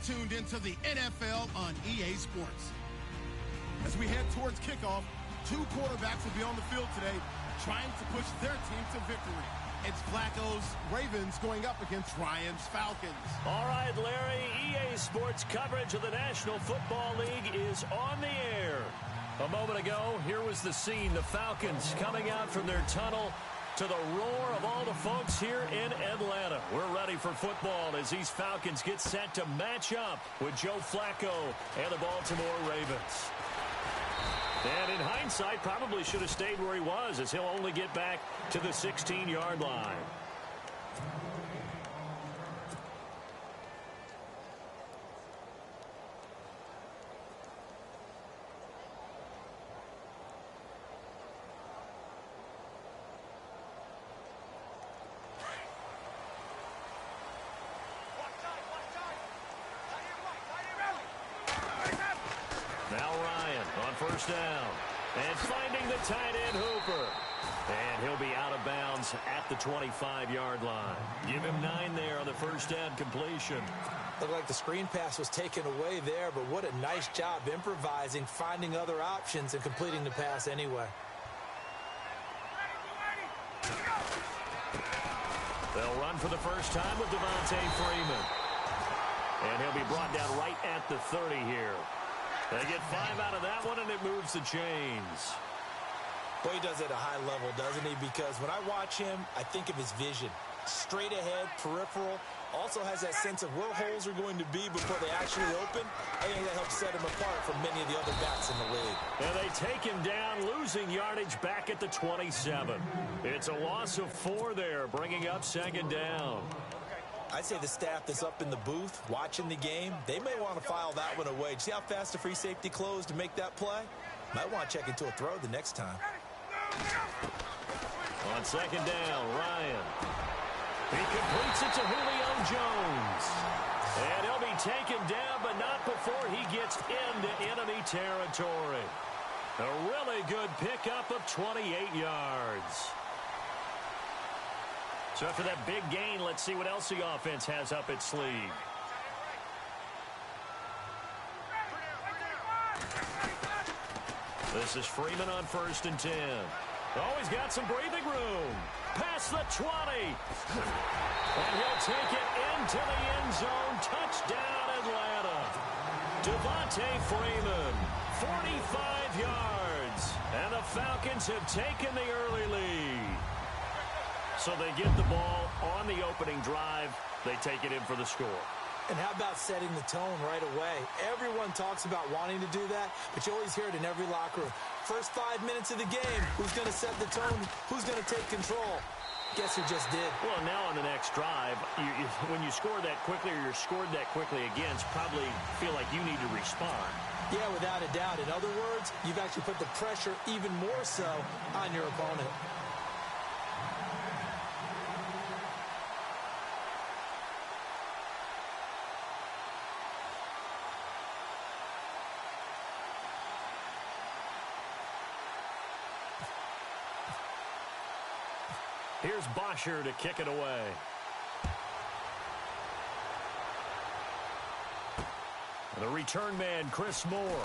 tuned into the NFL on EA Sports. As we head towards kickoff, two quarterbacks will be on the field today trying to push their team to victory. It's Flacco's Ravens going up against Ryan's Falcons. All right, Larry, EA Sports coverage of the National Football League is on the air. A moment ago, here was the scene. The Falcons coming out from their tunnel to the roar of all the folks here in Atlanta. We're ready for football as these Falcons get set to match up with Joe Flacco and the Baltimore Ravens. And in hindsight, probably should have stayed where he was, as he'll only get back to the 16-yard line. First down, and finding the tight end Hooper. And he'll be out of bounds at the 25-yard line. Give him 9 there on the first down completion. Looked like the screen pass was taken away there, but what a nice job improvising, finding other options, and completing the pass anyway. They'll run for the first time with Devontae Freeman. And he'll be brought down right at the 30 here. They get 5 out of that one, and it moves the chains. Well, he does it at a high level, doesn't he? Because when I watch him, I think of his vision. Straight ahead, peripheral. Also has that sense of where holes are going to be before they actually open. I think that helps set him apart from many of the other backs in the league. And they take him down, losing yardage back at the 27. It's a loss of 4 there, bringing up second down. I'd say the staff that's up in the booth watching the game, they may want to file that one away. See how fast the free safety closed to make that play? Might want to check into a throw the next time. On second down, Ryan. He completes it to Julio Jones. And he'll be taken down, but not before he gets into enemy territory. A really good pickup of 28 yards. So after that big gain, let's see what else the offense has up its sleeve. This is Freeman on 1st and 10. Oh, he's got some breathing room. Past the 20. And he'll take it into the end zone. Touchdown, Atlanta. Devontae Freeman, 45 yards. And the Falcons have taken the early lead. So they get the ball on the opening drive. They take it in for the score. And how about setting the tone right away? Everyone talks about wanting to do that, but you always hear it in every locker room. First 5 minutes of the game, who's going to set the tone? Who's going to take control? Guess who just did? Well, now on the next drive, when you score that quickly or you're scored that quickly against, probably feel like you need to respond. Yeah, without a doubt. In other words, you've actually put the pressure even more so on your opponent. Here's Bosher to kick it away. The return man, Chris Moore.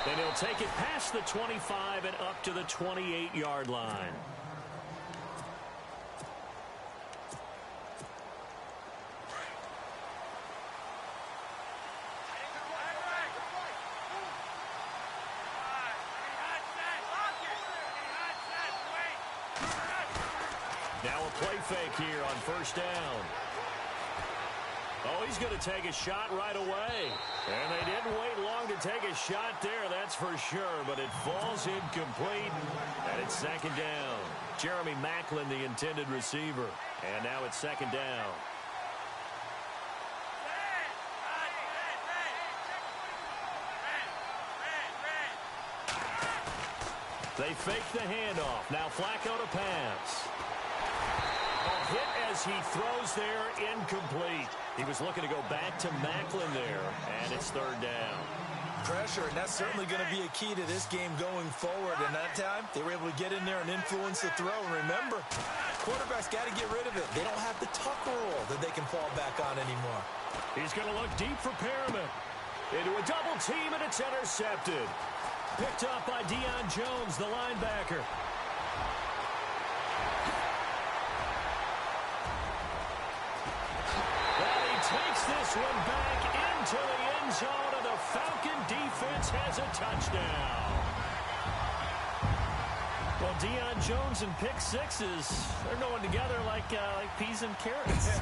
And he'll take it past the 25 and up to the 28-yard line. Now a play fake here on first down. Oh, he's going to take a shot right away. And they didn't wait long to take a shot there, that's for sure. But it falls incomplete, and it's second down. Jeremy Maclin, the intended receiver. And now it's second down. They fake the handoff. Now Flacco to pass. A hit as he throws there, incomplete. He was looking to go back to Maclin there, and it's third down. Pressure, and that's certainly going to be a key to this game going forward. And that time, they were able to get in there and influence the throw. And remember, quarterbacks got to get rid of it. They don't have the tuck rule that they can fall back on anymore. He's going to look deep for Perriman. Into a double team, and it's intercepted. Picked up by Deion Jones, the linebacker. Well, he takes this one back into the end zone, and the Falcon defense has a touchdown. Well, Deion Jones and pick sixes, they're going together like peas and carrots.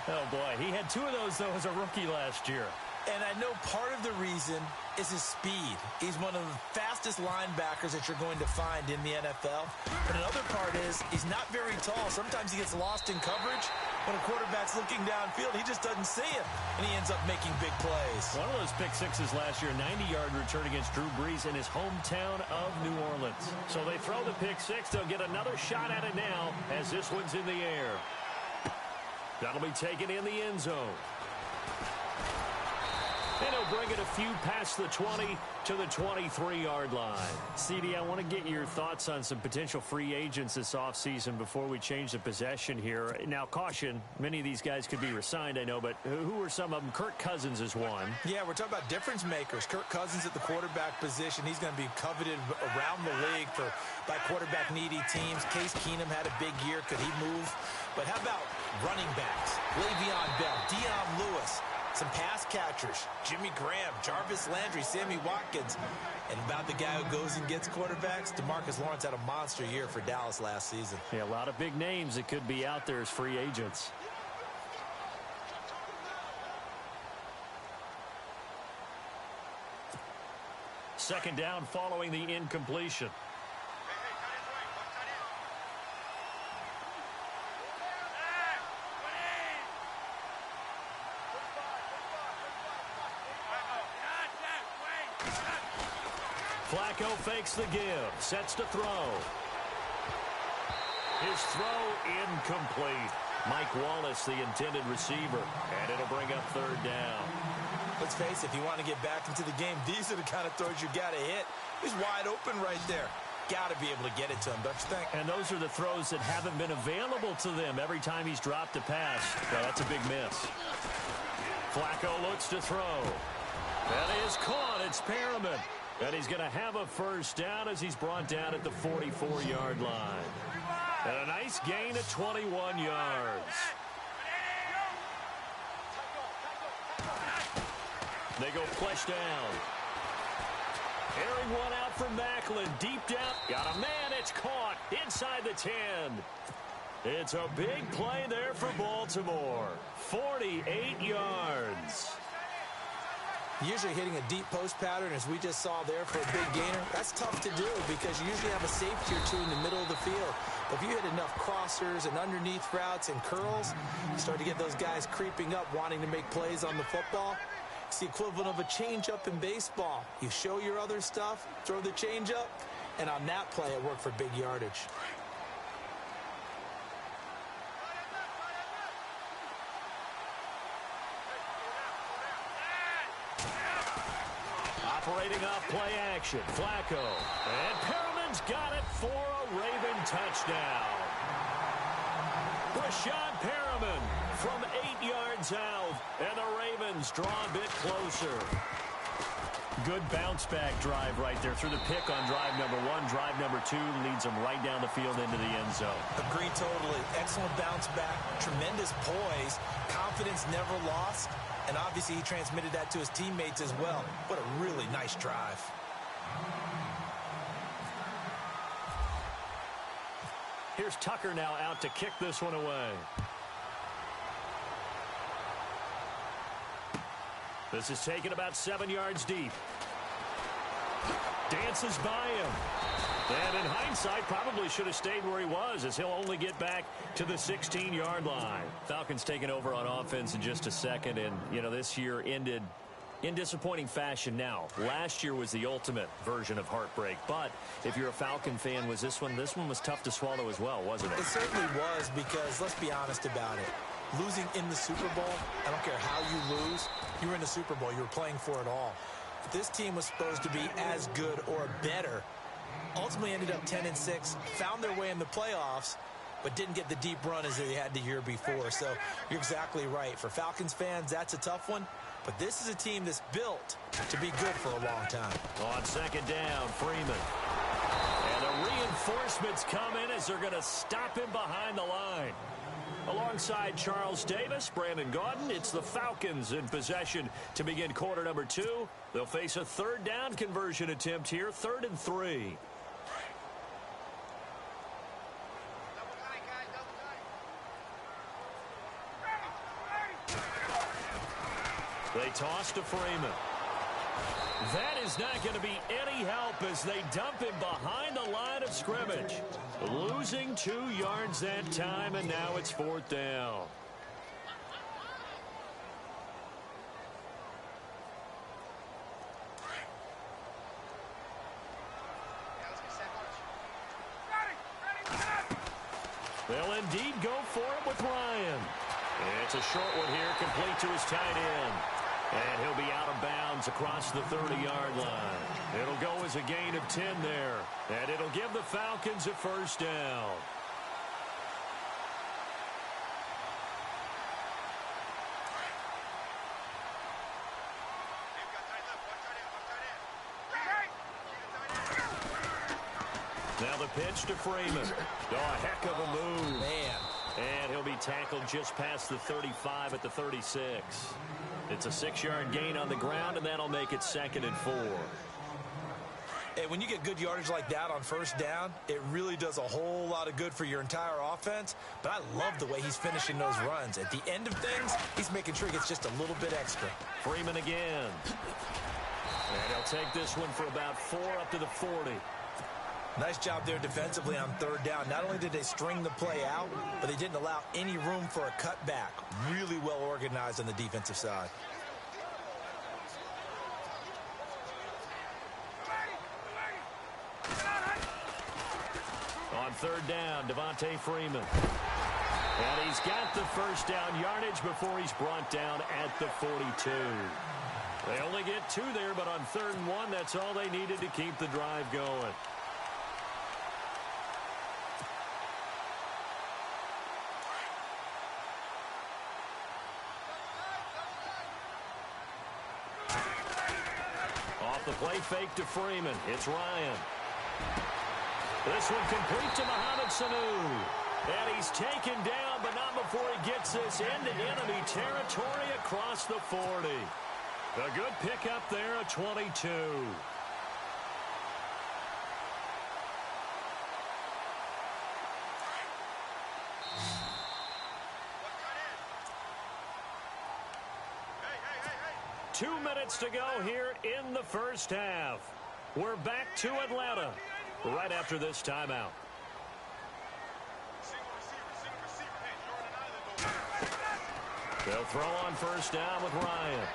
Oh, boy. He had two of those, though, as a rookie last year. And I know part of the reason is his speed. He's one of the fastest linebackers that you're going to find in the NFL. But another part is he's not very tall. Sometimes he gets lost in coverage. When a quarterback's looking downfield, he just doesn't see him, and he ends up making big plays. One of those pick sixes last year, 90-yard return against Drew Brees in his hometown of New Orleans. So they throw the pick six. They'll get another shot at it now as this one's in the air. That'll be taken in the end zone. And he'll bring it a few past the 20 to the 23-yard line. CD, I want to get your thoughts on some potential free agents this offseason before we change the possession here. Now, caution, many of these guys could be re-signed, I know, but who are some of them? Kirk Cousins is one. Yeah, we're talking about difference makers. Kirk Cousins at the quarterback position. He's going to be coveted around the league by quarterback-needy teams. Case Keenum had a big year. Could he move? But how about running backs? Le'Veon Bell, Dion Lewis. Some pass catchers, Jimmy Graham, Jarvis Landry, Sammy Watkins. And about the guy who goes and gets quarterbacks, DeMarcus Lawrence had a monster year for Dallas last season. Yeah, a lot of big names that could be out there as free agents. Second down following the incompletion. Flacco fakes the give, sets to throw. His throw incomplete. Mike Wallace, the intended receiver, and it'll bring up third down. Let's face it, if you want to get back into the game, these are the kind of throws you got to hit. He's wide open right there. Got to be able to get it to him, don't you think? And those are the throws that haven't been available to them every time he's dropped a pass. Well, that's a big miss. Flacco looks to throw. That is caught. It's Perriman. And he's going to have a first down as he's brought down at the 44-yard line. And a nice gain of 21 yards. They go flush down. Airing one out from Macklin. Deep down. Got a man. It's caught inside the 10. It's a big play there for Baltimore. 48 yards. Usually hitting a deep post pattern, as we just saw there for a big gainer, that's tough to do because you usually have a safety or two in the middle of the field. But if you hit enough crossers and underneath routes and curls, you start to get those guys creeping up, wanting to make plays on the football. It's the equivalent of a changeup in baseball. You show your other stuff, throw the changeup, and on that play, it worked for big yardage. Operating off play action, Flacco. And Perriman's got it for a Raven touchdown. Rashad Perriman from 8 yards out, and the Ravens draw a bit closer. Good bounce-back drive right there through the pick on drive number 1. Drive number 2 leads them right down the field into the end zone. Agree totally. Excellent bounce-back, tremendous poise, confidence never lost. And obviously he transmitted that to his teammates as well. What a really nice drive. Here's Tucker now out to kick this one away. This is taken about 7 yards deep. Dances by him. And in hindsight, probably should have stayed where he was, as he'll only get back to the 16-yard line. Falcons taking over on offense in just a second, and, you know, this year ended in disappointing fashion now. Last year was the ultimate version of heartbreak, but if you're a Falcon fan, was this one was tough to swallow as well, wasn't it? It certainly was, because let's be honest about it. Losing in the Super Bowl, I don't care how you lose, you were in the Super Bowl, you were playing for it all. This team was supposed to be as good or better. Ultimately ended up 10-6, found their way in the playoffs, but didn't get the deep run as they had the year before. So you're exactly right. For Falcons fans, that's a tough one. But this is a team that's built to be good for a long time. On second down, Freeman. And the reinforcements come in as they're going to stop him behind the line. Alongside Charles Davis, Brandon Gaudin, it's the Falcons in possession to begin quarter number 2. They'll face a third down conversion attempt here, 3rd and 3. They toss to Freeman. That is not going to be any help as they dump him behind the line of scrimmage. Losing 2 yards that time, and now it's 4th down. They'll indeed go for it with Ryan. It's a short one here, complete to his tight end. And he'll be out of bounds across the 30-yard line. It'll go as a gain of 10 there. And it'll give the Falcons a first down. Now the pitch to Freeman. Oh, a heck of a move. Man. And he'll be tackled just past the 35 at the 36. It's a 6-yard gain on the ground, and that'll make it 2nd and 4. And when you get good yardage like that on first down, it really does a whole lot of good for your entire offense. But I love the way he's finishing those runs. At the end of things, he's making sure he gets just a little bit extra. Freeman again. And he'll take this one for about 4 up to the 40. Nice job there defensively on third down. Not only did they string the play out, but they didn't allow any room for a cutback. Really well organized on the defensive side. On third down, Devontae Freeman. And he's got the first down yardage before he's brought down at the 42. They only get 2 there, but on 3rd and 1, that's all they needed to keep the drive going. Off the play fake to Freeman. It's Ryan. This one complete to Mohamed Sanu. And he's taken down, but not before he gets this into enemy territory across the 40. A good pickup there, a 22. Hey. 2 minutes to go here in the first half. We're back to Atlanta right after this timeout. They'll throw on first down with Ryan.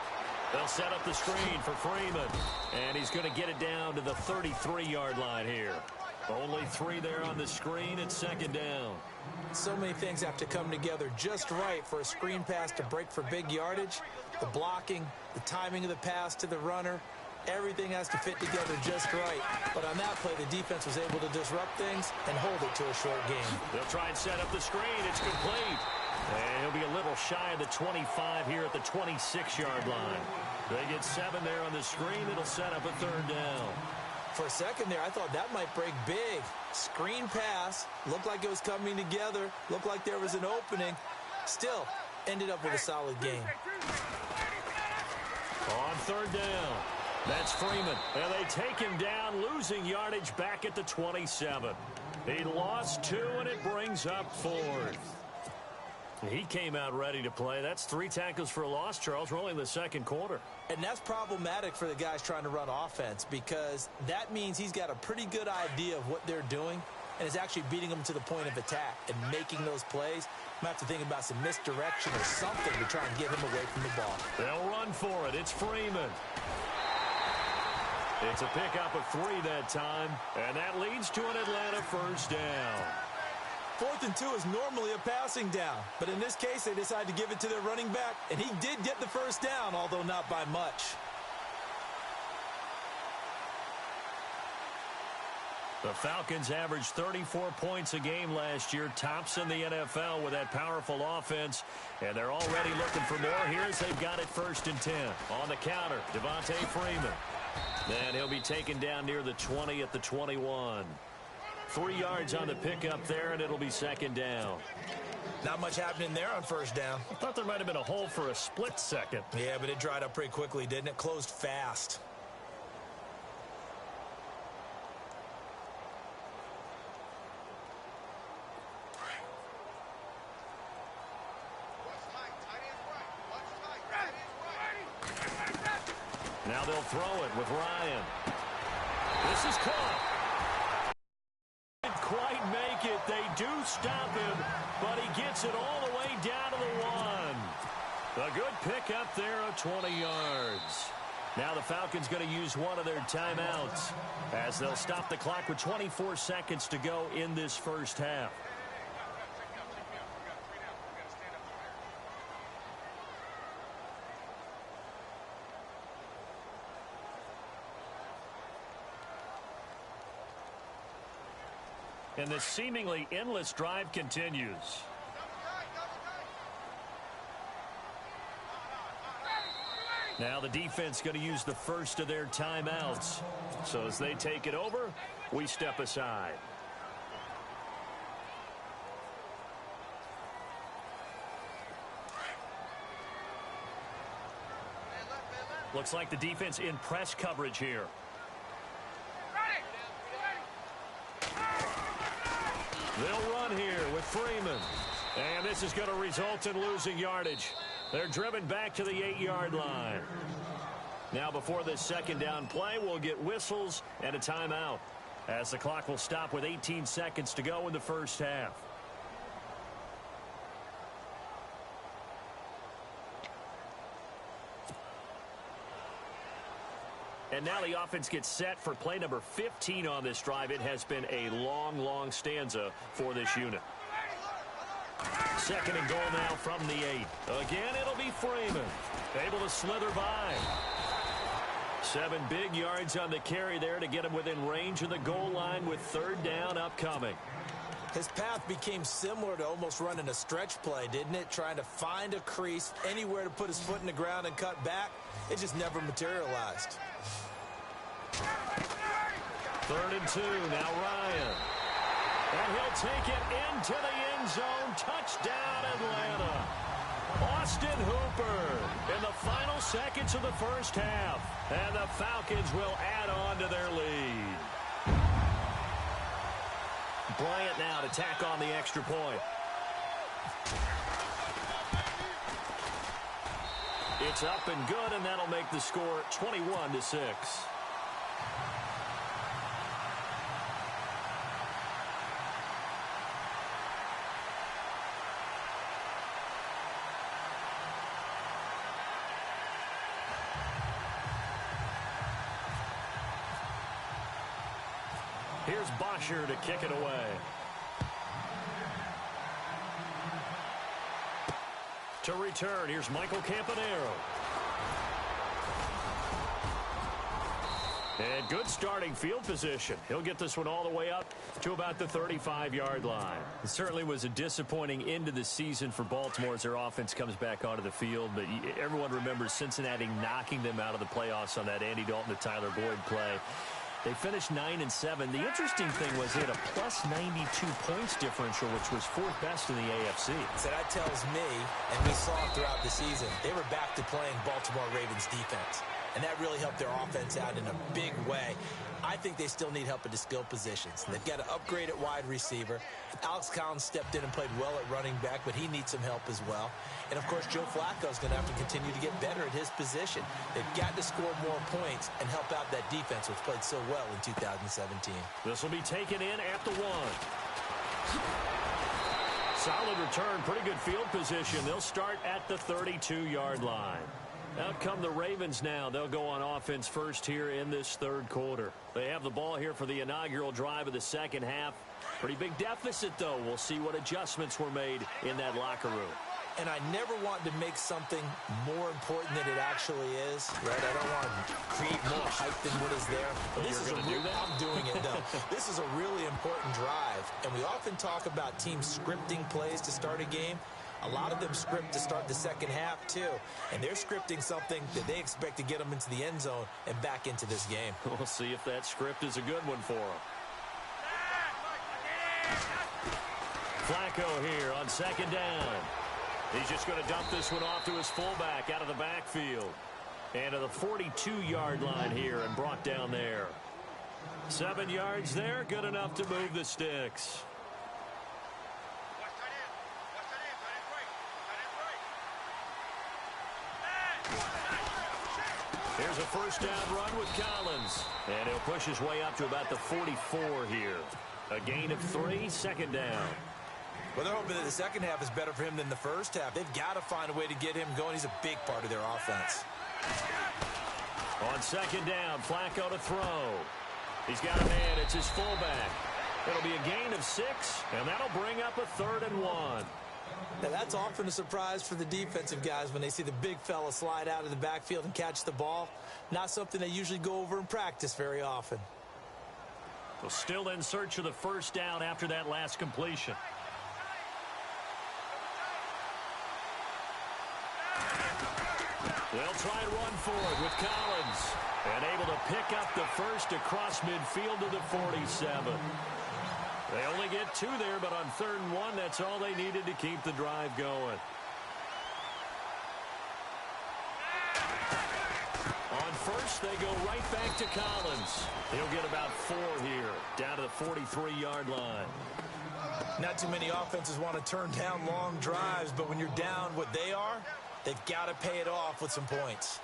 They'll set up the screen for Freeman. And he's going to get it down to the 33-yard line here. Only 3 there on the screen. It's 2nd down. So many things have to come together just right for a screen pass to break for big yardage. The blocking, the timing of the pass to the runner, everything has to fit together just right. But on that play, the defense was able to disrupt things and hold it to a short game. They'll try and set up the screen. It's complete. And he'll be a little shy of the 25 here at the 26-yard line. They get 7 there on the screen. It'll set up a 3rd down. For a second there, I thought that might break big. Screen pass. Looked like it was coming together. Looked like there was an opening. Still, ended up with a solid game. On 3rd down. That's Freeman. And they take him down, losing yardage back at the 27. He lost 2, and it brings up 4th. He came out ready to play. That's 3 tackles for a loss, Charles. We're only in the 2nd quarter. And that's problematic for the guys trying to run offense because that means he's got a pretty good idea of what they're doing and is actually beating them to the point of attack and making those plays. Might have to think about some misdirection or something to try and get him away from the ball. They'll run for it. It's Freeman. It's a pickup of 3 that time, and that leads to an Atlanta first down. 4th and 2 is normally a passing down, but in this case, they decided to give it to their running back, and he did get the first down, although not by much. The Falcons averaged 34 points a game last year, tops in the NFL with that powerful offense, and they're already looking for more here as they've got it 1st and 10. On the counter, Devontae Freeman. And he'll be taken down near the 20 at the 21. 3 yards on the pickup there, and it'll be 2nd down. Not much happening there on 1st down. I thought there might have been a hole for a split second. Yeah, but it dried up pretty quickly, didn't it? Closed fast. Now they'll throw it with Ryan. This is caught. Didn't quite make it. They do stop him, but he gets it all the way down to the 1. A good pickup there of 20 yards. Now the Falcons going to use one of their timeouts as they'll stop the clock with 24 seconds to go in this 1st half. And the seemingly endless drive continues. Now the defense going to use the first of their timeouts. So as they take it over, we step aside. Looks like the defense in press coverage here. They'll run here with Freeman. And this is going to result in losing yardage. They're driven back to the 8-yard line. Now before this 2nd down play, we'll get whistles and a timeout as the clock will stop with 18 seconds to go in the 1st half. And now the offense gets set for play number 15 on this drive. It has been a long, long stanza for this unit. 2nd and goal now from the 8. Again, it'll be Freeman. Able to slither by. 7 big yards on the carry there to get him within range of the goal line with 3rd down upcoming. His path became similar to almost running a stretch play, didn't it? Trying to find a crease, anywhere to put his foot in the ground and cut back. It just never materialized. 3rd and 2, now Ryan. And he'll take it into the end zone. Touchdown, Atlanta. Austin Hooper in the final seconds of the 1st half. And the Falcons will add on to their lead. Bryant now to tack on the extra point. It's up and good, and that'll make the score 21-6. Here's Bosher to kick it away. To return, here's Michael Campanero. And good starting field position. He'll get this one all the way up to about the 35-yard line. It certainly was a disappointing end to the season for Baltimore as their offense comes back onto the field. But everyone remembers Cincinnati knocking them out of the playoffs on that Andy Dalton to Tyler Boyd play. They finished 9-7. The interesting thing was they had a plus 92 points differential, which was 4th best in the AFC. So that tells me, and we saw it throughout the season, they were back to playing Baltimore Ravens defense. And that really helped their offense out in a big way. I think they still need help at the skill positions. They've got to upgrade at wide receiver. Alex Collins stepped in and played well at running back, but he needs some help as well. And, of course, Joe Flacco's going to have to continue to get better at his position. They've got to score more points and help out that defense, which played so well in 2017. This will be taken in at the 1. Solid return, pretty good field position. They'll start at the 32-yard line. Out come the Ravens now. They'll go on offense first here in this 3rd quarter. They have the ball here for the inaugural drive of the 2nd half. Pretty big deficit, though. We'll see what adjustments were made in that locker room. and I never want to make something more important than it actually is, right? I don't want to create more hype than what is there. But this is I'm doing it, though. This is a really important drive, and we often talk about teams scripting plays to start a game. A lot of them script to start the second half, too. And they're scripting something that they expect to get them into the end zone and back into this game. We'll see if that script is a good one for them. Flacco here on second down. He's just going to dump this one off to his fullback out of the backfield. And to the 42-yard line here and brought down there. 7 yards there, good enough to move the sticks. Here's a first down run with Collins. And he'll push his way up to about the 44 here. A gain of 3, second down. Well, they're hoping that the second half is better for him than the first half. They've got to find a way to get him going. He's a big part of their offense. On second down, Flacco to throw. He's got a man. It's his fullback. It'll be a gain of 6, and that'll bring up a 3rd and 1. Now, that's often a surprise for the defensive guys when they see the big fella slide out of the backfield and catch the ball. Not something they usually go over in practice very often. Well, still in search of the first down after that last completion. They'll try and run forward with Collins. And able to pick up the first across midfield to the 47. They only get 2 there, but on 3rd and 1, that's all they needed to keep the drive going. On first, they go right back to Collins. He'll get about 4 here, down to the 43-yard line. Not too many offenses want to turn down long drives, but when you're down what they are, they've got to pay it off with some points.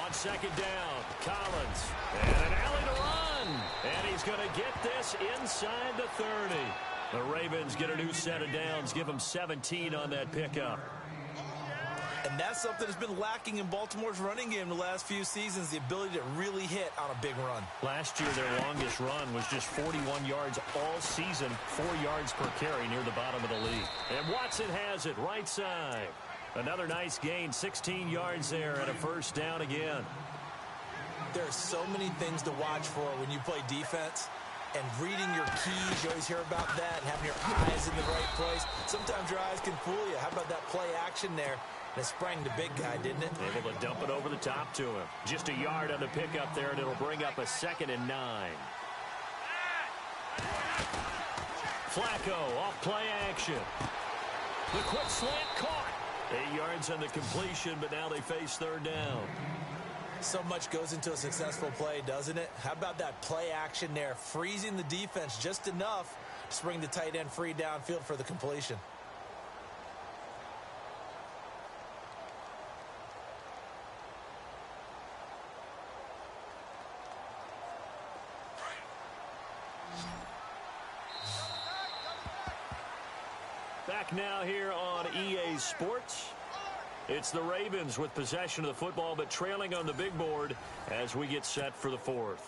On second down, Collins. And an alley to run. And he's going to get this inside the 30. The Ravens get a new set of downs, give them 17 on that pickup. And that's something that's been lacking in Baltimore's running game the last few seasons, the ability to really hit on a big run. Last year, their longest run was just 41 yards all season, 4 yards per carry near the bottom of the league. And Watson has it right side. Another nice gain, 16 yards there and a first down again. There are so many things to watch for when you play defense. And reading your keys, you always hear about that, and having your eyes in the right place. Sometimes your eyes can fool you. How about that play action there? And it sprang the big guy, didn't it? Able to dump it over the top to him. Just a yard on the pickup there, and it'll bring up a 2nd and 9. Flacco off play action. The quick slant caught. 8 yards on the completion, but now they face 3rd down. So much goes into a successful play, doesn't it? How about that play action there? Freezing the defense just enough to bring the tight end free downfield for the completion. Back now here on EA Sports. It's the Ravens with possession of the football, but trailing on the big board as we get set for the 4th.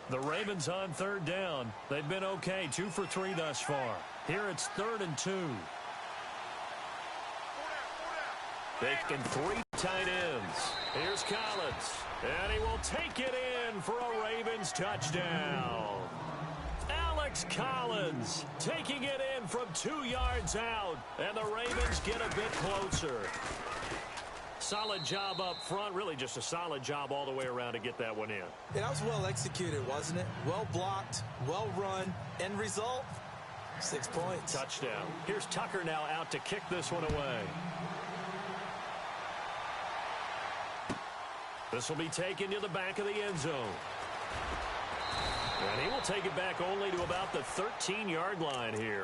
The Ravens on 3rd down. They've been okay, 2 for 3 thus far. Here it's 3rd and 2. Taking 3 tight ends. Here's Collins. And he will take it in for a Ravens touchdown. Alex Collins taking it in from 2 yards out. And the Ravens get a bit closer. Solid job up front. Really just a solid job all the way around to get that one in. Yeah, that was well executed, wasn't it? Well blocked, well run. End result, 6 points. Touchdown. Here's Tucker now out to kick this one away. This will be taken to the back of the end zone. And he will take it back only to about the 13-yard line here.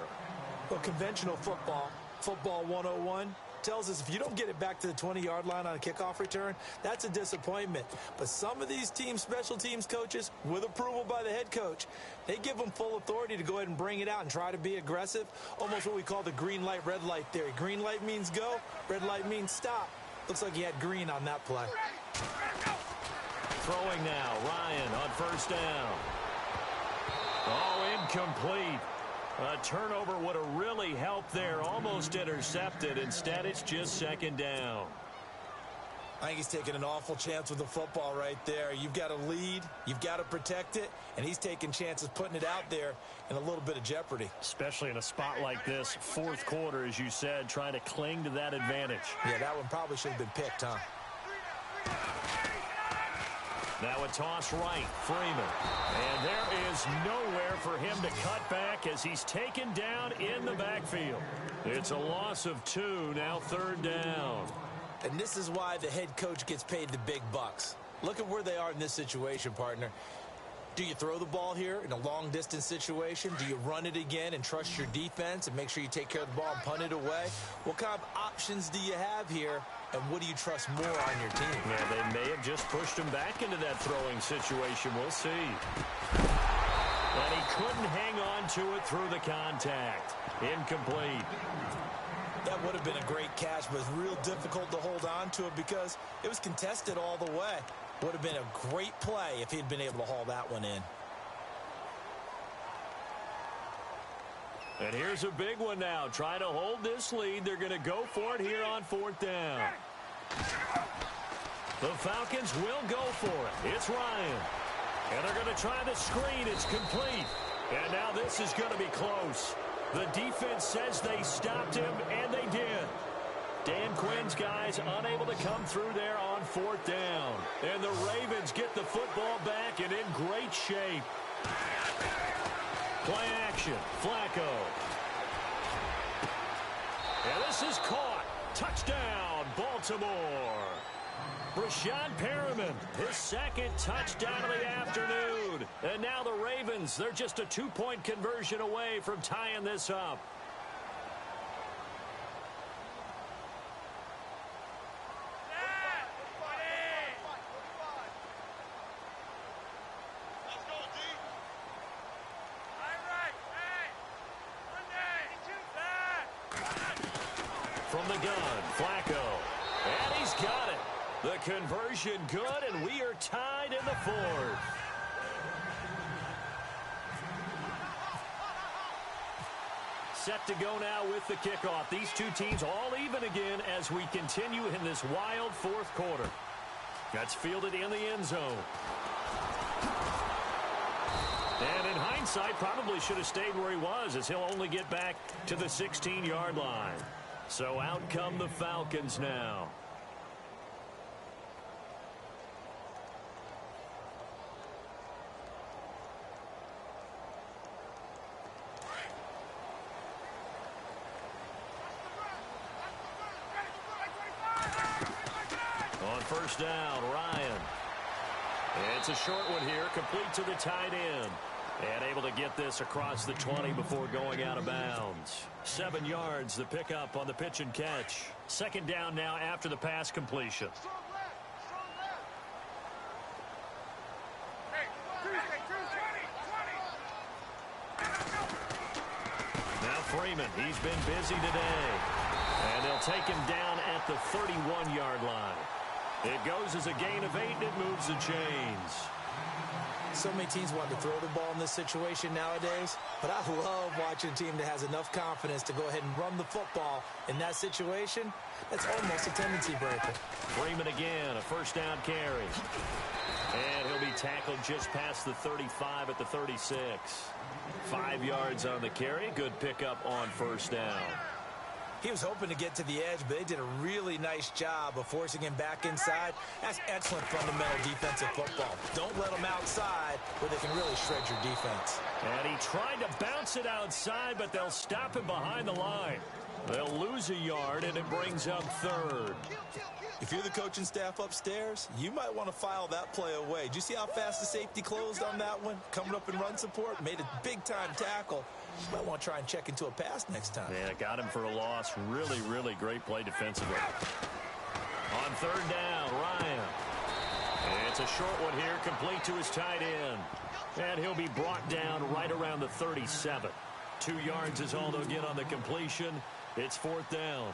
Well, conventional football 101, tells us if you don't get it back to the 20-yard line on a kickoff return, that's a disappointment. But some of these teams, special teams coaches, with approval by the head coach, they give them full authority to go ahead and bring it out and try to be aggressive. Almost what we call the green light, red light theory. Green light means go, red light means stop. Looks like he had green on that play. Throwing now, Ryan on first down. Oh, incomplete. A turnover would have really helped there. Almost intercepted. Instead, it's just second down. I think he's taking an awful chance with the football right there. You've got to lead, you've got to protect it, and he's taking chances putting it out there in a little bit of jeopardy. Especially in a spot like this, fourth quarter, as you said, trying to cling to that advantage. Yeah, that one probably should have been picked, huh? Now a toss right, Freeman. And there is nowhere for him to cut back as he's taken down in the backfield. It's a loss of 2, now third down. And this is why the head coach gets paid the big bucks. Look at where they are in this situation, partner. Do you throw the ball here in a long-distance situation? Do you run it again and trust your defense and make sure you take care of the ball and punt it away? What kind of options do you have here, and what do you trust more on your team? Yeah, they may have just pushed him back into that throwing situation. We'll see. And he couldn't hang on to it through the contact. Incomplete. That would have been a great catch, but it's real difficult to hold on to it because it was contested all the way. Would have been a great play if he'd been able to haul that one in. And here's a big one now. Trying to hold this lead. They're going to go for it here on fourth down. The Falcons will go for it. It's Ryan. And they're going to try the screen. It's complete. And now this is going to be close. The defense says they stopped him, and they did. Dan Quinn's guys unable to come through there on fourth down. And the Ravens get the football back and in great shape. Play action. Flacco. And this is caught. Touchdown, Baltimore. Rashad Perriman, his second touchdown of the afternoon. And now the Ravens, they're just a 2-point conversion away from tying this up. From the gun, Flacco. And he's got it. The conversion good, and we are tied in the fourth. Set to go now with the kickoff. These two teams all even again as we continue in this wild fourth quarter. That's fielded in the end zone. And in hindsight, probably should have stayed where he was as he'll only get back to the 16-yard line. So out come the Falcons now. On first down, Ryan. It's a short one here, complete to the tight end. And able to get this across the 20 before going out of bounds. 7 yards, the pickup on the pitch and catch. Second down now after the pass completion. Now Freeman, he's been busy today. And they'll take him down at the 31-yard line. It goes as a gain of 8, and it moves the chains. So many teams want to throw the ball in this situation nowadays, but I love watching a team that has enough confidence to go ahead and run the football in that situation. That's almost a tendency breaker. Freeman again, a first down carry. And he'll be tackled just past the 35 at the 36. 5 yards on the carry. Good pickup on first down. He was hoping to get to the edge, but they did a really nice job of forcing him back inside. That's excellent fundamental defensive football. Don't let them outside where they can really shred your defense. And he tried to bounce it outside, but they'll stop him behind the line. They'll lose a yard, and it brings up third. If you're the coaching staff upstairs, you might want to file that play away. Did you see how fast the safety closed on that one? Coming up in run support, made a big-time tackle. You might want to try and check into a pass next time. Yeah, got him for a loss. Really, really great play defensively. On third down, Ryan. It's a short one here, complete to his tight end. And he'll be brought down right around the 37. 2 yards is all they'll get on the completion. It's fourth down.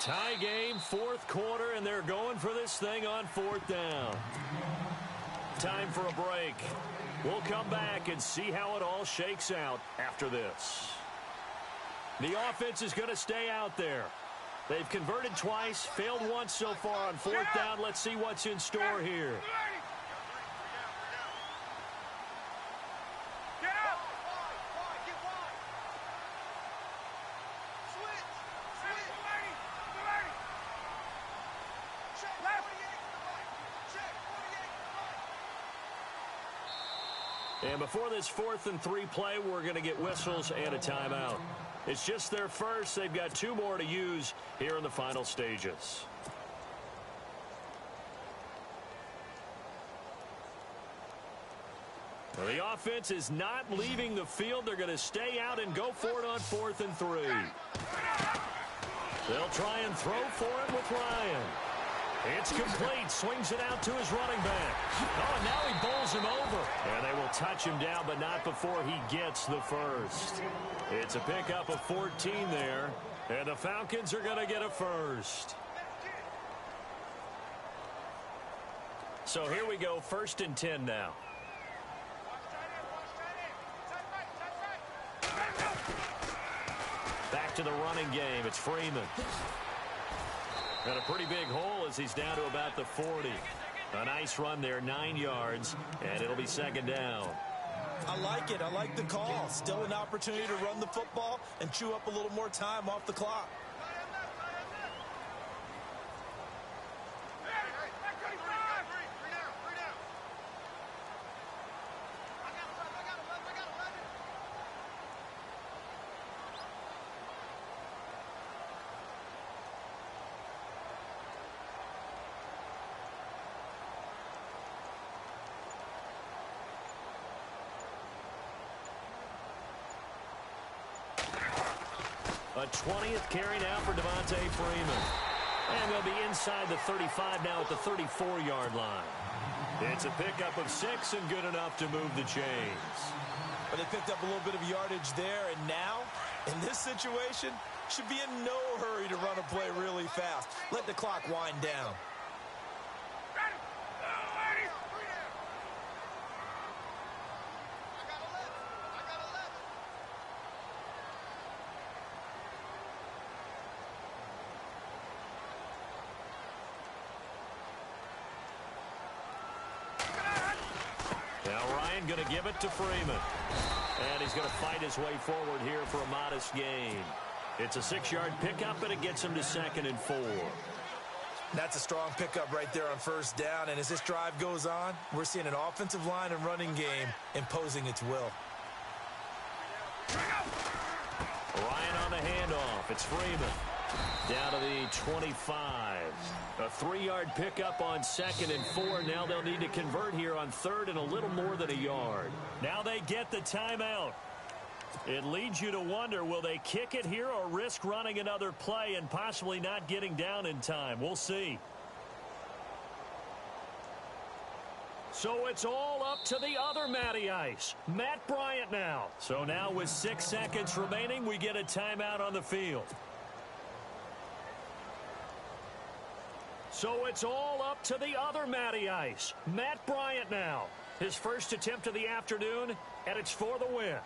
Tie game, fourth quarter, and they're going for this thing on fourth down. Time for a break. We'll come back and see how it all shakes out after this. The offense is going to stay out there. They've converted twice, failed once so far on fourth down. Let's see what's in store here. And before this 4th and 3 play, we're going to get whistles and a timeout. It's just their first. They've got 2 more to use here in the final stages. Well, the offense is not leaving the field. They're going to stay out and go for it on 4th and 3. They'll try and throw for it with Ryan. It's complete. Swings it out to his running back. Oh, and now he bowls him over. And they will touch him down, but not before he gets the first. It's a pickup of 14 there. And the Falcons are going to get a first. So here we go, 1st and 10 now. Back to the running game. It's Freeman. And a pretty big hole as he's down to about the 40. A nice run there, 9 yards, and it'll be 2nd down. I like it. I like the call. Still an opportunity to run the football and chew up a little more time off the clock. A 20th carry now for Devontae Freeman. And they'll be inside the 35 now at the 34-yard line. It's a pickup of 6 and good enough to move the chains. But they picked up a little bit of yardage there, and now, in this situation, should be in no hurry to run a play really fast. Let the clock wind down. Going to give it to Freeman. And he's going to fight his way forward here for a modest gain. It's a 6-yard pickup, and it gets him to 2nd and 4. That's a strong pickup right there on 1st down. And as this drive goes on, we're seeing an offensive line and running game imposing its will. Ryan on the handoff. It's Freeman. Down to the 25. A 3-yard pickup on 2nd and 4. Now they'll need to convert here on 3rd and a little more than a yard. Now they get the timeout. It leads you to wonder, will they kick it here or risk running another play and possibly not getting down in time? We'll see. So it's all up to the other Matty Ice, Matt Bryant now. So now with 6 seconds remaining, we get a timeout on the field. So it's all up to the other Matty Ice, Matt Bryant now. His first attempt of the afternoon, and it's for the win.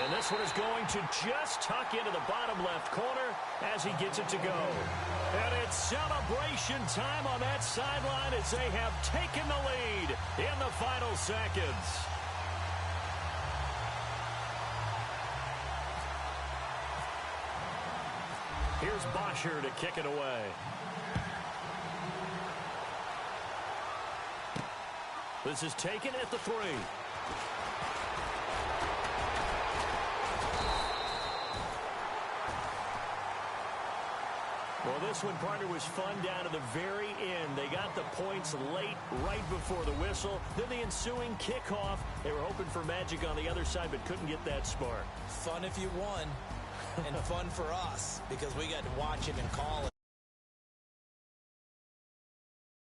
And this one is going to just tuck into the bottom left corner as he gets it to go. And it's celebration time on that sideline as they have taken the lead in the final seconds. Here's Bosher to kick it away. This is taken at the 3. Well, this one, partner, was fun down to the very end. They got the points late, right before the whistle. Then the ensuing kickoff. They were hoping for magic on the other side, but couldn't get that spark. Fun if you won, and fun for us, because we got to watch it and call